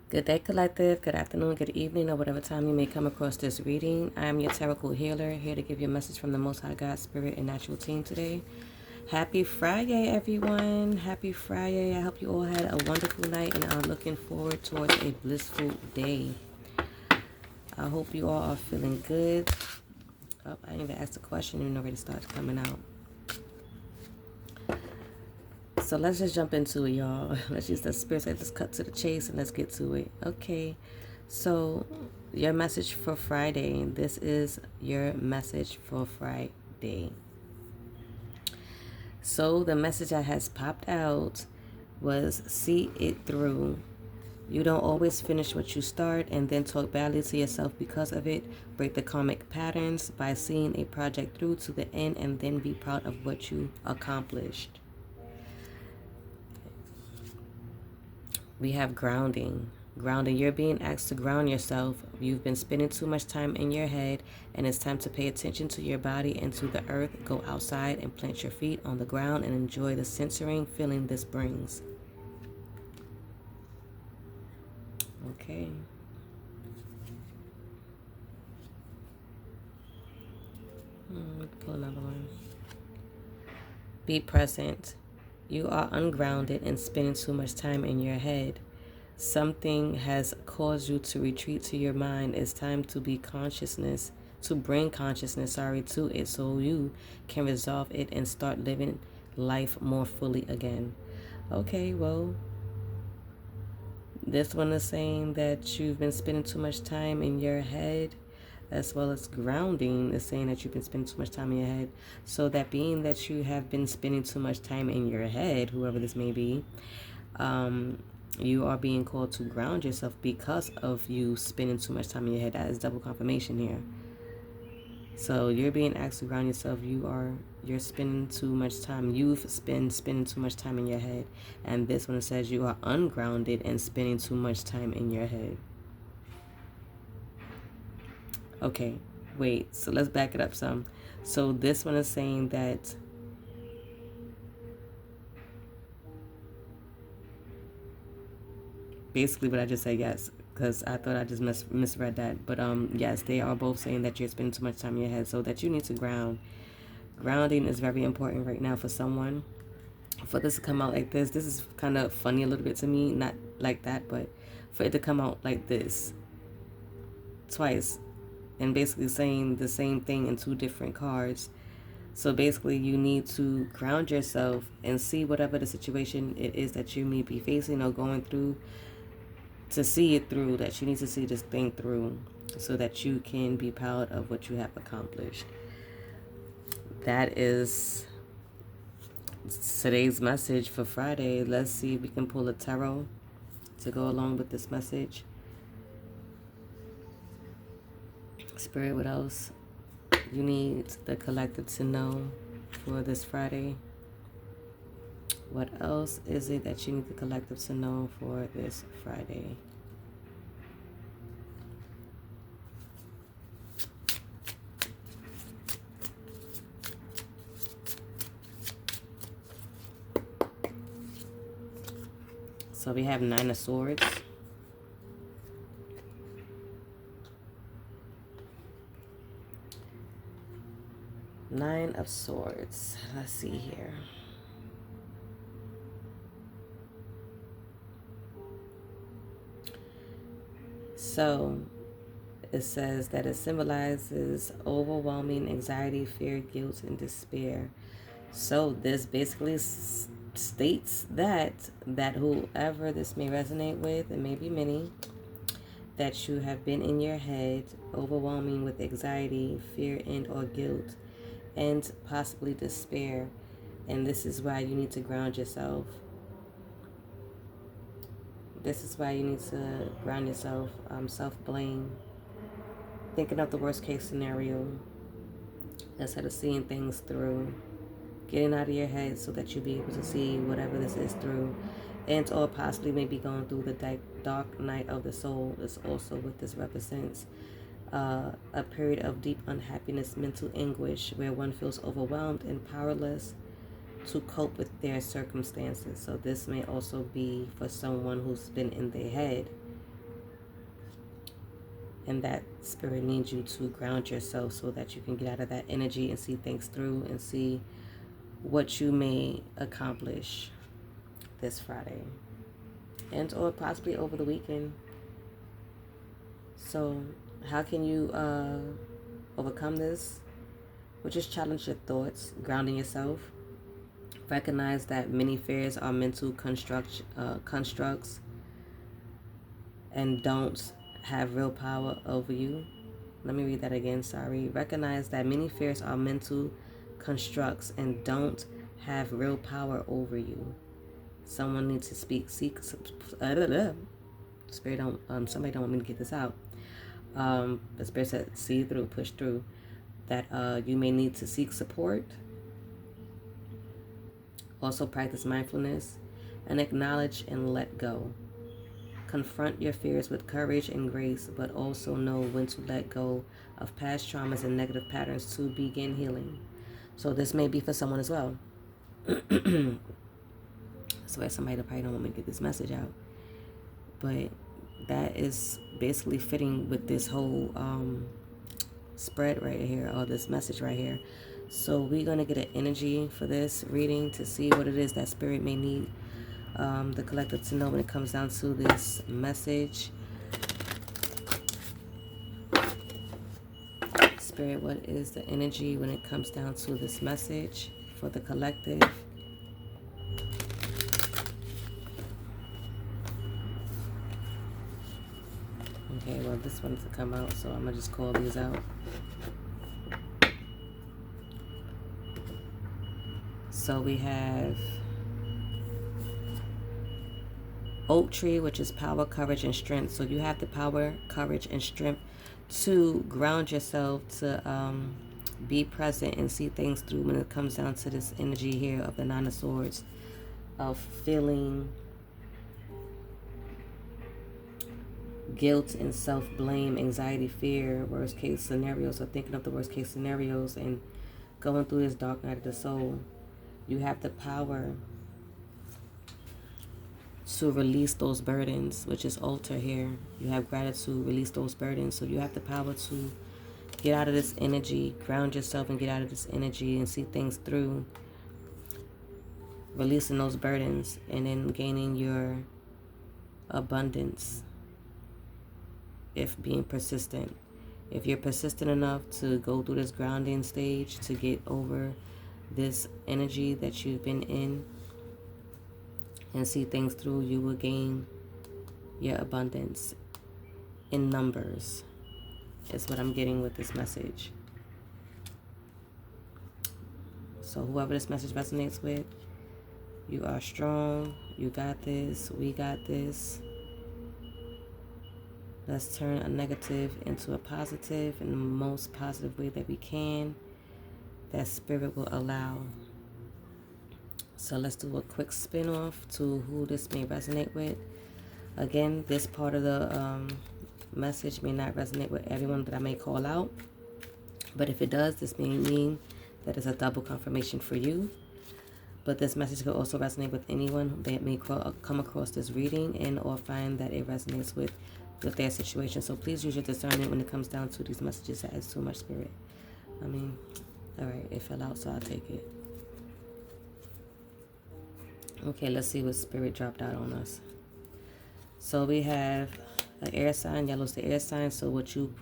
Good day, collective. Good afternoon, good evening, or whatever time you may come across this reading. I am your Tarot Healer, here to give you a message from the Most High God, Spirit, and Natural Team today. Happy Friday, everyone. Happy Friday. I hope you all had a wonderful night and are looking forward towards a blissful day. I hope you all are feeling good. Oh, I need to ask the question and already started coming out. So let's just jump into it, y'all. Let's use the spirit. Let's cut to the chase and let's get to it. Okay. So your message for Friday. This is your message for Friday. So the message that has popped out was see it through. You don't always finish what you start and then talk badly to yourself because of it. Break the karmic patterns by seeing a project through to the end and then be proud of what you accomplished. We have grounding. Grounding, you're being asked to ground yourself. You've been spending too much time in your head, and it's time to pay attention to your body and to the earth. Go outside and plant your feet on the ground and enjoy the censoring feeling this brings. Okay. Pull another one. Be present. You are ungrounded and spending too much time in your head. Something has caused you to retreat to your mind. It's time to be consciousness, to bring consciousness, to it so you can resolve it and start living life more fully again. Okay, well, this one is saying that you've been spending too much time in your head, as well as grounding is saying that you've been spending too much time in your head. So that being that you have been spending too much time in your head, whoever this may be, you are being called to ground yourself because of you spending too much time in your head. That is double confirmation here. So you're being asked to ground yourself. You're spending too much time. You've been spending too much time in your head. And this one says you are ungrounded and spending too much time in your head. Okay, wait. So let's back it up some. So this one is saying that basically what I just said, yes, because I thought I just misread that. But yes, they are both saying that you're spending too much time in your head, so that you need to ground. Grounding is very important right now for someone. For this to come out like this is kind of funny a little bit to me. Not like that, but for it to come out like this twice and basically saying the same thing in two different cards. So basically, you need to ground yourself and see whatever the situation it is that you may be facing or going through, to see it through, that you need to see this thing through so that you can be proud of what you have accomplished. That is today's message for Friday. Let's see if we can pull a tarot to go along with this message. Spirit, what else you need the collective to know for this Friday? What else is it that you need the collective to know for this Friday? So we have 9 of Swords. Nine of Swords. Let's see here. So it says that it symbolizes overwhelming anxiety, fear, guilt, and despair. So this basically states that whoever this may resonate with, and maybe many, that you have been in your head, overwhelming with anxiety, fear, and or guilt, and possibly despair. And this is why you need to ground yourself. This is why you need to ground yourself. Self-blame. Thinking of the worst case scenario instead of seeing things through. Getting out of your head so that you'll be able to see whatever this is through. And or possibly maybe going through the dark night of the soul is also what this represents. A period of deep unhappiness, mental anguish, where one feels overwhelmed and powerless to cope with their circumstances. So this may also be for someone who's been in their head And that spirit needs you to ground yourself so that you can get out of that energy and see things through and see what you may accomplish this Friday and or possibly over the weekend. So how can you overcome this? Well, just challenge your thoughts, grounding yourself. Recognize that many fears are mental constructs and don't have real power over you. Let me read that again, sorry. Recognize that many fears are mental constructs and don't have real power over you. Someone needs to seek spirit don't somebody don't want me to get this out. The spirit said see through, push through. That you may need to seek support. Also practice mindfulness and acknowledge and let go. Confront your fears with courage and grace, but also know when to let go of past traumas and negative patterns to begin healing. So this may be for someone as well. That's why somebody probably don't want me to get this message out. But that is basically fitting with this whole spread right here, or this message right here. So we're going to get an energy for this reading to see what it is that spirit may need the collective to know when it comes down to this message. Spirit, what is the energy when it comes down to this message for the collective? Okay, well, this one's to come out, so I'm going to just call these out. So we have Oak Tree, which is power, courage, and strength. So you have the power, courage, and strength to ground yourself, to be present and see things through when it comes down to this energy here of the Nine of Swords, of feeling guilt and self-blame, anxiety, fear, worst case scenarios, or thinking of the worst case scenarios and going through this dark night of the soul. You have the power to release those burdens, which is altar here. You have gratitude, release those burdens. So you have the power to get out of this energy, ground yourself and get out of this energy and see things through, releasing those burdens and then gaining your abundance if being persistent. If you're persistent enough to go through this grounding stage to get over this energy that you've been in and see things through, you will gain your abundance in numbers, is what I'm getting with this message. So whoever this message resonates with, you are strong, you got this, we got this. Let's turn a negative into a positive in the most positive way that we can, that spirit will allow. So let's do a quick spin off to who this may resonate with. Again, this part of the message may not resonate with everyone that I may call out. But if it does, this may mean that it's a double confirmation for you. But this message could also resonate with anyone that may come across this reading and or find that it resonates with their situation. So please use your discernment when it comes down to these messages that has too much spirit. I mean, all right, it fell out, so I'll take it. Okay, let's see what spirit dropped out on us. So we have an air sign. Yellow's the air sign. So what you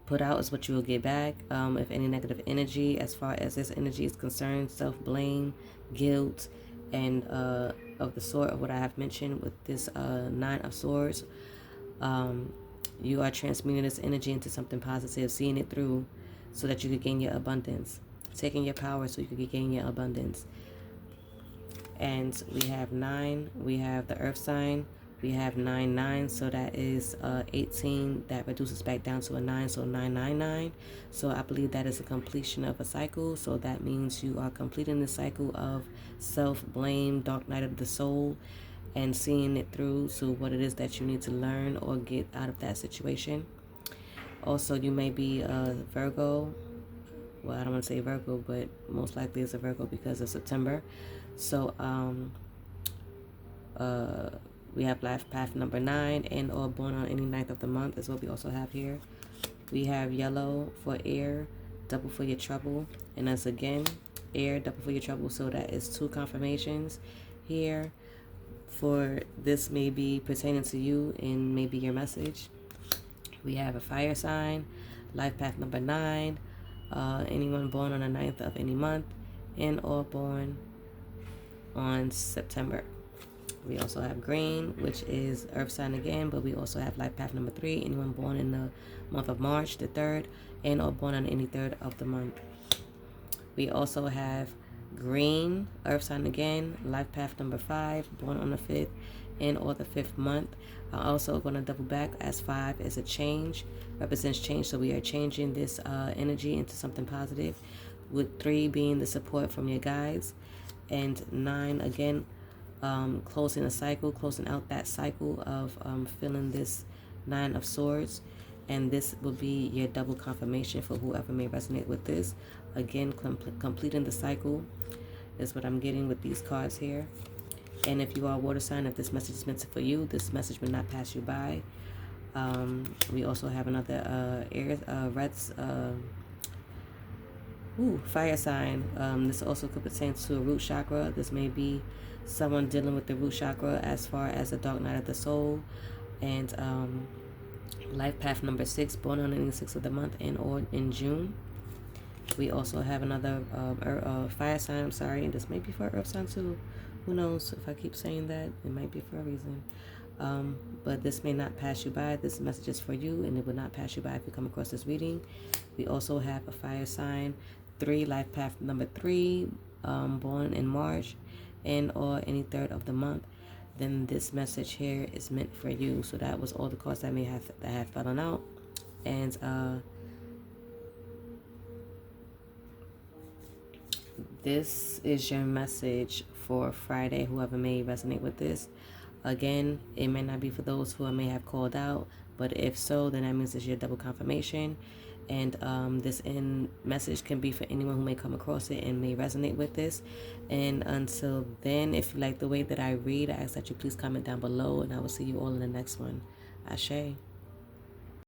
put out is what you will get back. If any negative energy, as far as this energy is concerned, self-blame, guilt, and of the sort of what I have mentioned with this Nine of Swords, you are transmuting this energy into something positive, seeing it through so that you could gain your abundance, taking your power so you could gain your abundance. And we have 9, we have the earth sign, we have 9, so that is 18, that reduces back down to a 9, so 999. So I believe that is a completion of a cycle. So that means you are completing the cycle of self-blame, dark night of the soul, and seeing it through to what it is that you need to learn or get out of that situation. Also, you may be a Virgo. Well, I don't want to say Virgo, but most likely it's a Virgo because of September. So We have life path number 9, and or born on any ninth of the month is what we also have here. We have yellow for air, double for your trouble, and that's again air, double for your trouble. So that is 2 confirmations here for this may be pertaining to you and maybe your message. We have a fire sign, life path number 9, anyone born on the 9th of any month, and or born on September. We also have green, which is earth sign again, but we also have life path number 3, anyone born in the month of March, the 3rd, and or born on any 3rd of the month. We also have green, earth sign again, life path number 5, born on the 5th, and or the 5th month. I'm also going to double back as 5 is a change, represents change, so we are changing this energy into something positive, with 3 being the support from your guides, and 9 again, closing a cycle, closing out that cycle of feeling this 9 of swords. And this will be your double confirmation for whoever may resonate with this. Again, completing the cycle is what I'm getting with these cards here. And if you are a water sign, if this message is meant for you, this message will not pass you by. We also have another fire sign. This also could pertain to a root chakra. This may be someone dealing with the root chakra as far as the dark night of the soul. And life path number 6, born on any 6th of the month and or in June. We also have another fire sign. I'm sorry, and this may be for earth sign too. Who knows? If I keep saying that, it might be for a reason. But this may not pass you by. This message is for you, and it will not pass you by if you come across this reading. We also have a fire sign 3, life path number 3, born in March and or any 3rd of the month. Then this message here is meant for you. So that was all the cards that have fallen out. And this is your message for Friday, whoever may resonate with this. Again, it may not be for those who I may have called out, but if so, then that means it's your double confirmation. And this message can be for anyone who may come across it and may resonate with this. And until then, if you like the way that I read, I ask that you please comment down below, and I will see you all in the next one. Ashe.